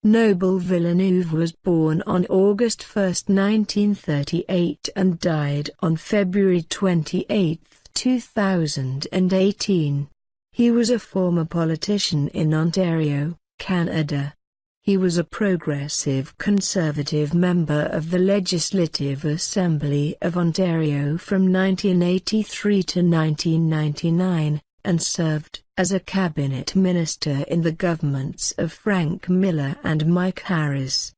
Noble Villeneuve was born on August 1, 1938 and died on February 28, 2018. He was a former politician in Ontario, Canada. He was a progressive Conservative member of the Legislative Assembly of Ontario from 1983 to 1999, and served as a cabinet minister in the governments of Frank Miller and Mike Harris.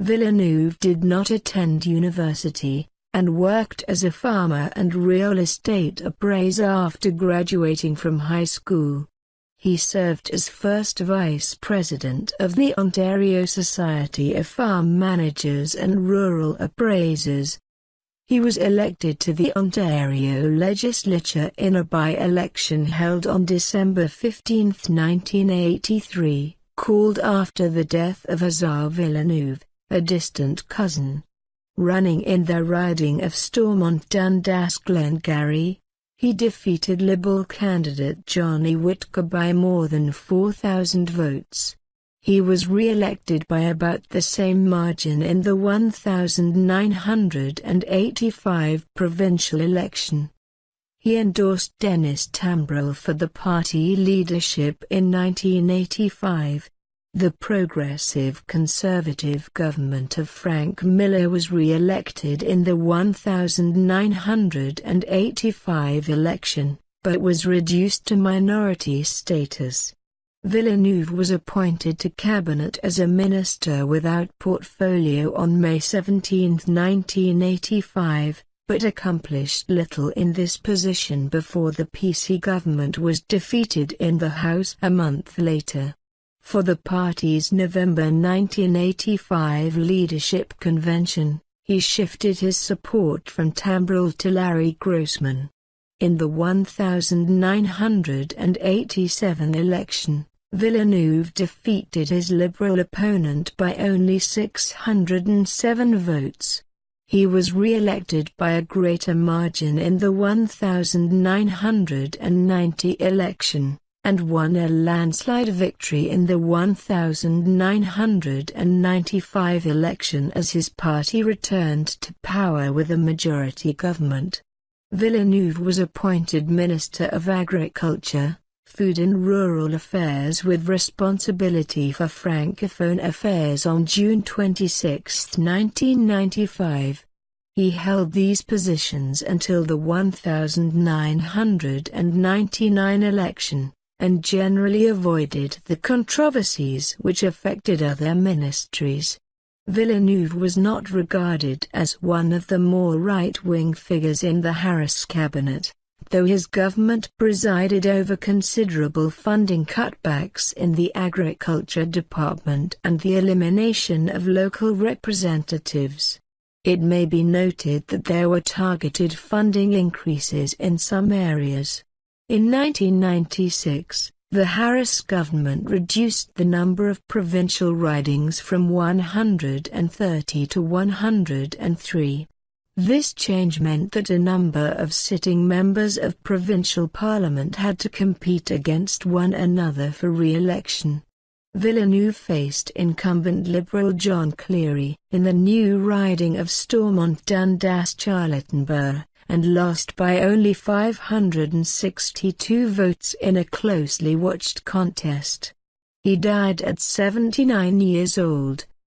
Villeneuve did not attend university, and worked as a farmer and real estate appraiser after graduating from high school. He served as first vice president of the Ontario Society of Farm Managers and Rural Appraisers. He was elected to the Ontario legislature in a by-election held on December 15, 1983, called after the death of Osie Villeneuve, a distant cousin. Running in the riding of Stormont Dundas Glengarry, he defeated Liberal candidate Johnny Whitteker by more than 4,000 votes. He was re-elected by about the same margin in the 1985 provincial election. He endorsed Dennis Timbrell for the party leadership in 1985. The Progressive Conservative government of Frank Miller was re-elected in the 1985 election, but was reduced to minority status. Villeneuve was appointed to cabinet as a minister without portfolio on May 17, 1985, but accomplished little in this position before the PC government was defeated in the House a month later. For the party's November 1985 leadership convention, he shifted his support from Timbrell to Larry Grossman. In the 1987 election, Villeneuve defeated his Liberal opponent by only 607 votes. He was re-elected by a greater margin in the 1990 election, and won a landslide victory in the 1995 election as his party returned to power with a majority government. Villeneuve was appointed Minister of Agriculture, Food and Rural Affairs with responsibility for Francophone Affairs on June 26, 1995. He held these positions until the 1999 election, and generally avoided the controversies which affected other ministries. Villeneuve was not regarded as one of the more right-wing figures in the Harris cabinet, though his government presided over considerable funding cutbacks in the Agriculture Department and the elimination of local representatives. It may be noted that there were targeted funding increases in some areas. In 1996, the Harris government reduced the number of provincial ridings from 130 to 103. This change meant that a number of sitting members of provincial parliament had to compete against one another for re-election. Villeneuve faced incumbent Liberal John Cleary in the new riding of Stormont Dundas Charlotten burgh, and lost by only 562 votes in a closely watched contest. He died at 79 years old.